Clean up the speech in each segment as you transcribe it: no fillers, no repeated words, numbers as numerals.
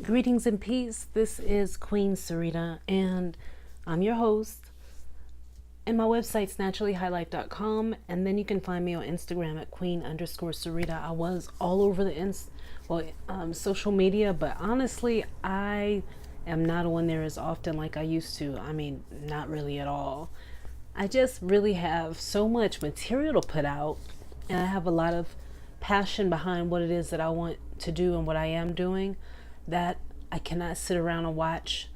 Greetings and peace. This is Queen Sarita, and I'm your host. And my website's naturallyhighlife.com, and then you can find me on Instagram at queen_Sarita. I was all over the social media, but honestly, I am not on there as often like I used to. I mean, not really at all. I just really have so much material to put out, and I have a lot of passion behind what it is that I want to do and what I am doing, that I cannot sit around and watch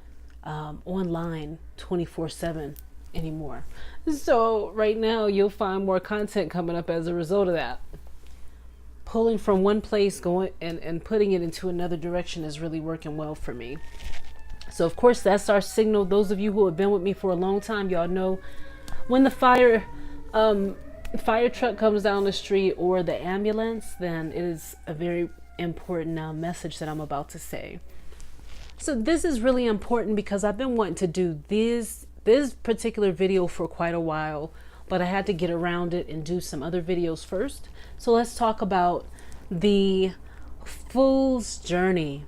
online 24/7 anymore. So right now you'll find more content coming up as a result of that. Pulling from one place going and putting it into another direction is really working well for me. So of course that's our signal. Those of you who have been with me for a long time, y'all know when the fire truck comes down the street or the ambulance, then it is a very important message that I'm about to say. So this is really important because I've been wanting to do this particular video for quite a while, but I had to get around it and do some other videos first. So let's talk about the Fool's Journey.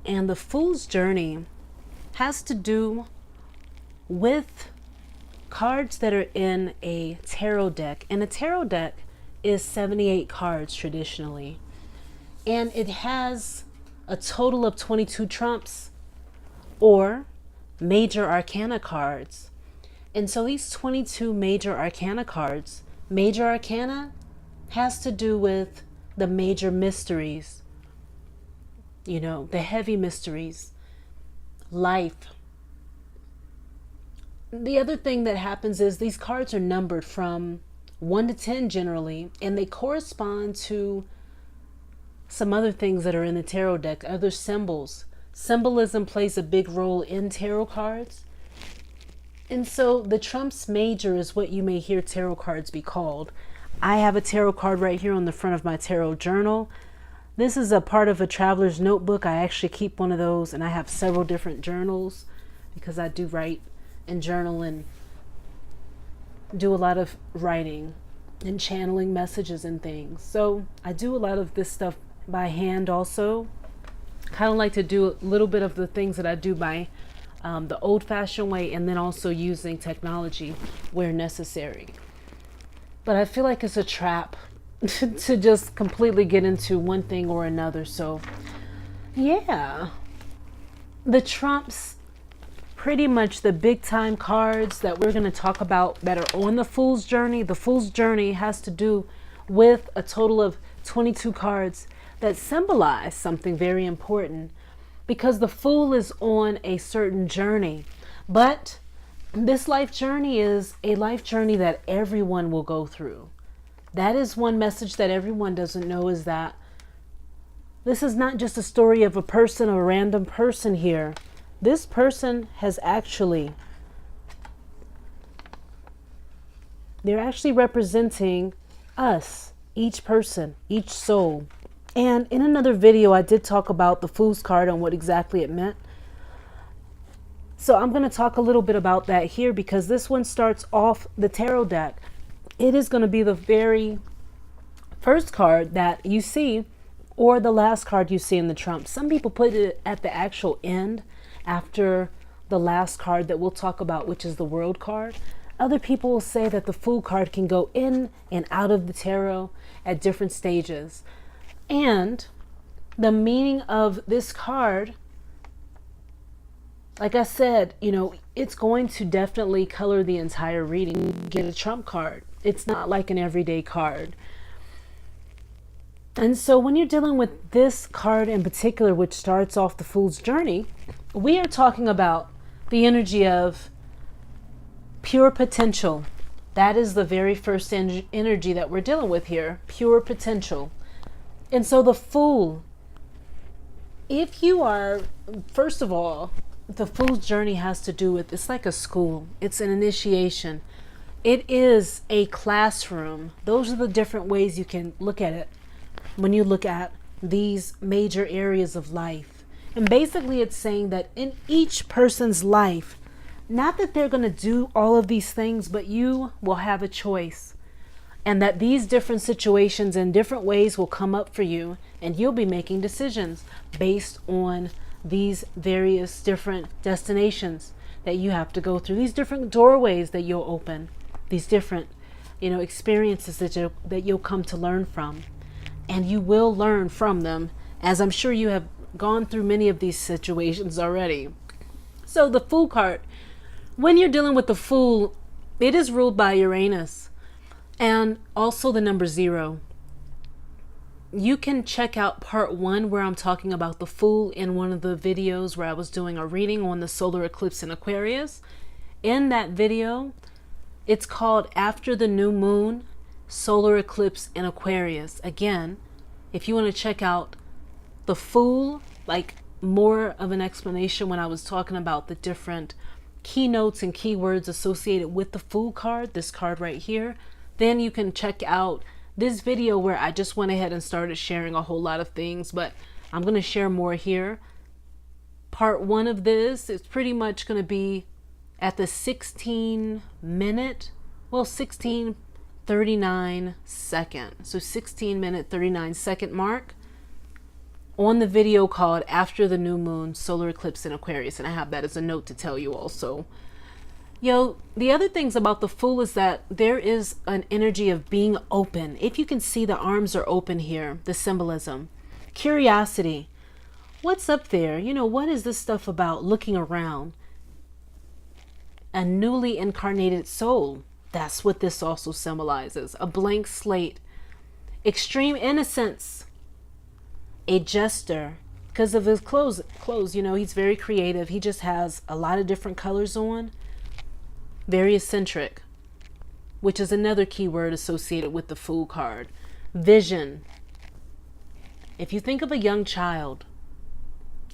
And the Fool's Journey has to do with cards that are in a tarot deck. And a tarot deck is 78 cards traditionally. And it has a total of 22 trumps or major arcana cards. And so these 22 major arcana cards, major arcana has to do with the major mysteries, the heavy mysteries, life. The other thing that happens is these cards are numbered from 1 to 10 generally, and they correspond to some other things that are in the tarot deck, other symbols. Symbolism plays a big role in tarot cards. And so the trumps major is what you may hear tarot cards be called. I have a tarot card right here on the front of my tarot journal. This is a part of a traveler's notebook. I actually keep one of those, and I have several different journals because I do write and journal and do a lot of writing and channeling messages and things. So I do a lot of this stuff by hand also. Kind of like to do a little bit of the things that I do by the old-fashioned way, and then also using technology where necessary. But I feel like it's a trap to just completely get into one thing or another. So yeah, the trumps, pretty much the big time cards that we're going to talk about that are on the Fool's Journey. The Fool's Journey has to do with a total of 22 cards that symbolize something very important, because the Fool is on a certain journey. But this life journey is a life journey that everyone will go through. That is one message that everyone doesn't know, is that this is not just a story of a person, a random person here. This person has they're actually representing us, each person, each soul. And in another video, I did talk about the Fool's card and what exactly it meant. So I'm going to talk a little bit about that here, because this one starts off the tarot deck. It is going to be the very first card that you see, or the last card you see in the trump. Some people put it at the actual end, after the last card that we'll talk about, which is the World card. Other people will say that the Fool card can go in and out of the tarot at different stages. And the meaning of this card, like I said, it's going to definitely color the entire reading. Get a trump card. It's not like an everyday card. And so when you're dealing with this card in particular, which starts off the Fool's Journey, we are talking about the energy of pure potential. That is the very first energy that we're dealing with here, pure potential. And so the Fool, if you are, first of all, the Fool's Journey has to do with, it's like a school. It's an initiation. It is a classroom. Those are the different ways you can look at it when you look at these major areas of life. And basically it's saying that in each person's life, not that they're going to do all of these things, but you will have a choice. and that these different situations in different ways will come up for you, and you'll be making decisions based on these various different destinations that you have to go through, these different doorways that you'll open, these different, experiences that you'll come to learn from. And you will learn from them, as I'm sure you have gone through many of these situations already. So the Fool card, when you're dealing with the Fool, it is ruled by Uranus and also the number 0. You can check out part 1 where I'm talking about the Fool in one of the videos where I was doing a reading on the solar eclipse in Aquarius. In that video, it's called After the New Moon, Solar Eclipse in Aquarius. Again, if you want to check out the Fool, like more of an explanation when I was talking about the different keynotes and keywords associated with the Fool card, this card right here, then you can check out this video where I just went ahead and started sharing a whole lot of things, but I'm going to share more here. Part 1 of this is pretty much going to be at the 16:39 second. So 16-minute 39-second mark on the video called After the New Moon, Solar Eclipse in Aquarius. And I have that as a note to tell you also. The other things about the Fool is that there is an energy of being open. If you can see, the arms are open here, the symbolism. Curiosity. What's up there? What is this stuff about? Looking around. A newly incarnated soul. That's what this also symbolizes. A blank slate. Extreme innocence. A jester. Because of his clothes, he's very creative. He just has a lot of different colors on. Very eccentric, which is another keyword associated with the Fool card. Vision. If you think of a young child,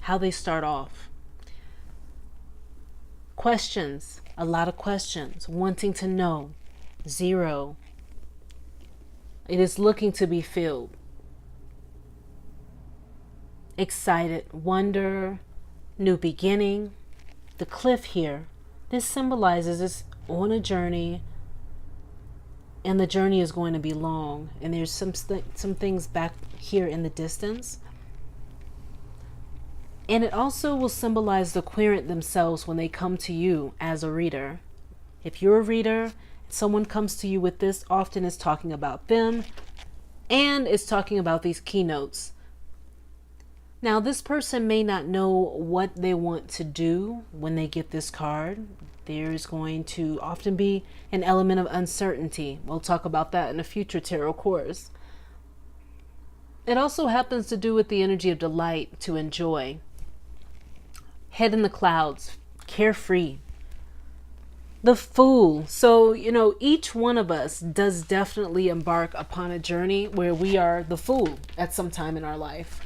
how they start off. Questions. A lot of questions. Wanting to know. 0. It is looking to be filled. Excited. Wonder. New beginning. The cliff here. This symbolizes us on a journey, and the journey is going to be long, and there's some things back here in the distance. And it also will symbolize the querent themselves when they come to you as a reader. If you're a reader, someone comes to you with this, often is talking about them, and is talking about these keynotes. Now, this person may not know what they want to do when they get this card. There's going to often be an element of uncertainty. We'll talk about that in a future tarot course. It also happens to do with the energy of delight, to enjoy. Head in the clouds, carefree. The Fool. So, each one of us does definitely embark upon a journey where we are the Fool at some time in our life.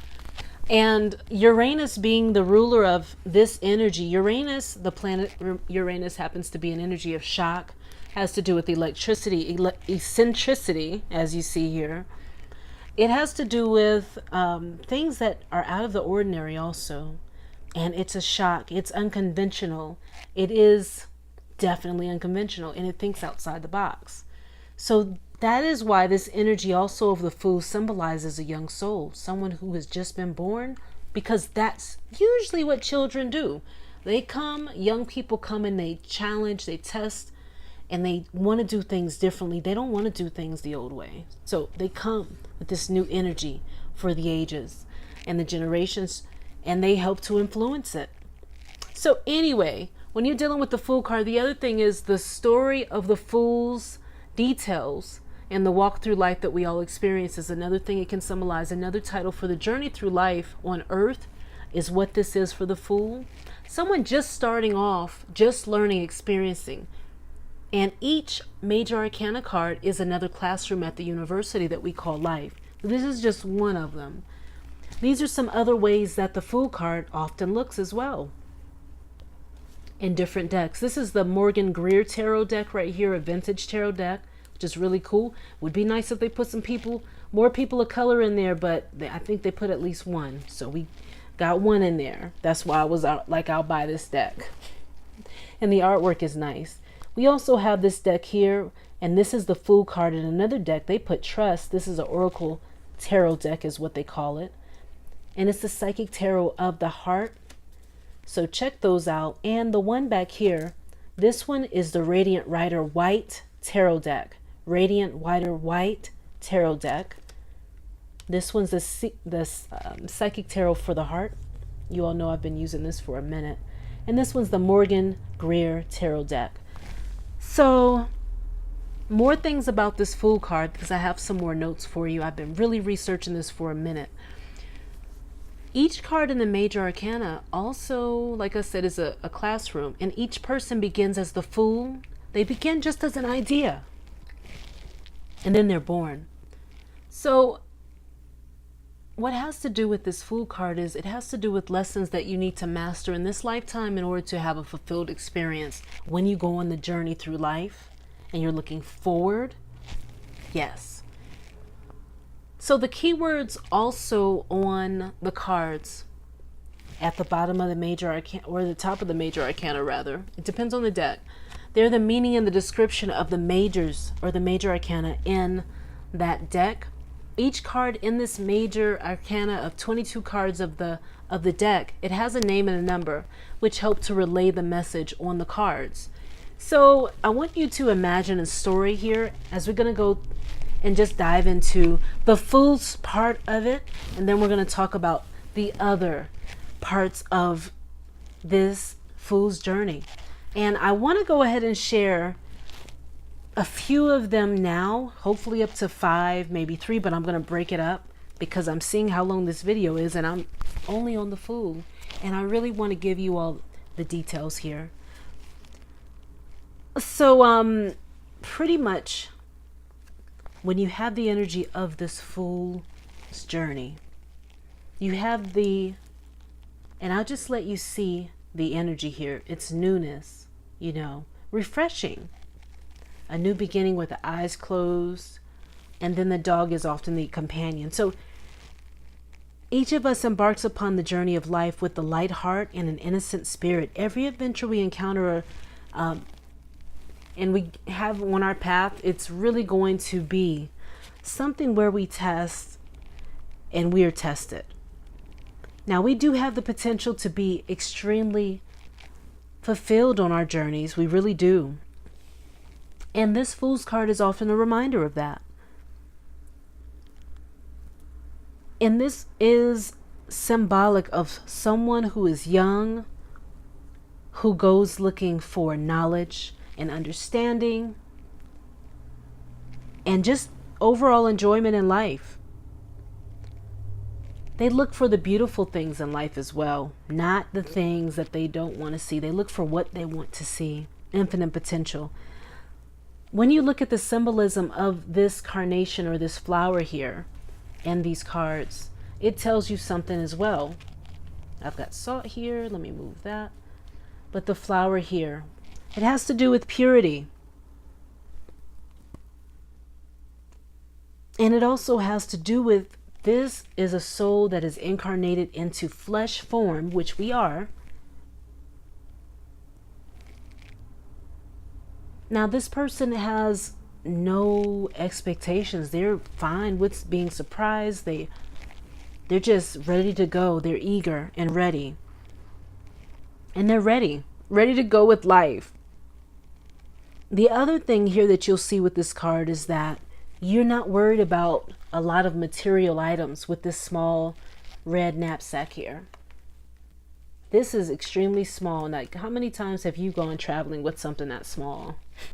And Uranus being the ruler of this energy, Uranus, the planet Uranus, happens to be an energy of shock, has to do with electricity, eccentricity, as you see here. It has to do with things that are out of the ordinary also. And it's a shock. It's unconventional. It is definitely unconventional, and it thinks outside the box. So that is why this energy also of the Fool symbolizes a young soul, someone who has just been born, because that's usually what children do. Young people come and they challenge, they test, and they want to do things differently. They don't want to do things the old way. So they come with this new energy for the ages and the generations, and they help to influence it. So anyway, when you're dealing with the Fool card, the other thing is the story of the Fool's details and the walk through life that we all experience is another thing it can symbolize. Another title for the journey through life on earth is what this is for the Fool. Someone just starting off, just learning, experiencing. And each major arcana card is another classroom at the university that we call life. This is just one of them. These are some other ways that the Fool card often looks as well in different decks. This is the Morgan Greer tarot deck right here, a vintage tarot deck, which is really cool. Would be nice if they put more people of color in there, but I think they put at least one. So we got one in there. That's why I was like, I'll buy this deck. And the artwork is nice. We also have this deck here. And this is the Fool card. In another deck, they put Trust. This is an Oracle Tarot deck is what they call it. And it's the Psychic Tarot of the Heart. So check those out. And the one back here, this one is the Radiant Rider White Tarot deck. Radiant Rider White Tarot deck. This one's the Psychic Tarot for the Heart. You all know I've been using this for a minute. And this one's the Morgan Greer Tarot deck. So more things about this Fool card, because I have some more notes for you. I've been really researching this for a minute. Each card in the Major Arcana also, like I said, is a classroom. And each person begins as the Fool. They begin just as an idea. And then they're born. So what has to do with this Fool card is it has to do with lessons that you need to master in this lifetime in order to have a fulfilled experience when you go on the journey through life and you're looking forward. Yes. So the keywords also on the cards at the bottom of the Major Arcana, or the top of the Major Arcana rather, it depends on the deck. They're the meaning and the description of the majors or the Major Arcana in that deck. Each card in this Major Arcana of 22 cards of the deck, it has a name and a number, which help to relay the message on the cards. So I want you to imagine a story here as we're going to go and just dive into the Fool's part of it. And then we're going to talk about the other parts of this Fool's journey. And I want to go ahead and share a few of them now, hopefully up to 5, maybe 3, but I'm going to break it up because I'm seeing how long this video is and I'm only on the Fool. And I really want to give you all the details here. So, pretty much when you have the energy of this Fool's journey, you have and I'll just let you see the energy here. It's newness, you know, refreshing. A new beginning with the eyes closed, and then the dog is often the companion. So each of us embarks upon the journey of life with a light heart and an innocent spirit. Every adventure we encounter and we have on our path, it's really going to be something where we test and we are tested. Now, we do have the potential to be extremely fulfilled on our journeys. We really do. And this Fool's card is often a reminder of that. And this is symbolic of someone who is young, who goes looking for knowledge and understanding and just overall enjoyment in life. They look for the beautiful things in life as well, not the things that they don't want to see. They look for what they want to see, infinite potential. When you look at the symbolism of this carnation or this flower here and these cards, it tells you something as well. I've got salt here. Let me move that. But the flower here, it has to do with purity. And it also has to do with this is a soul that is incarnated into flesh form, which we are. Now, this person has no expectations. They're fine with being surprised. They're just ready to go. They're eager and ready. And they're ready to go with life. The other thing here that you'll see with this card is that you're not worried about a lot of material items with this small red knapsack here. This is extremely small. Like, how many times have you gone traveling with something that small?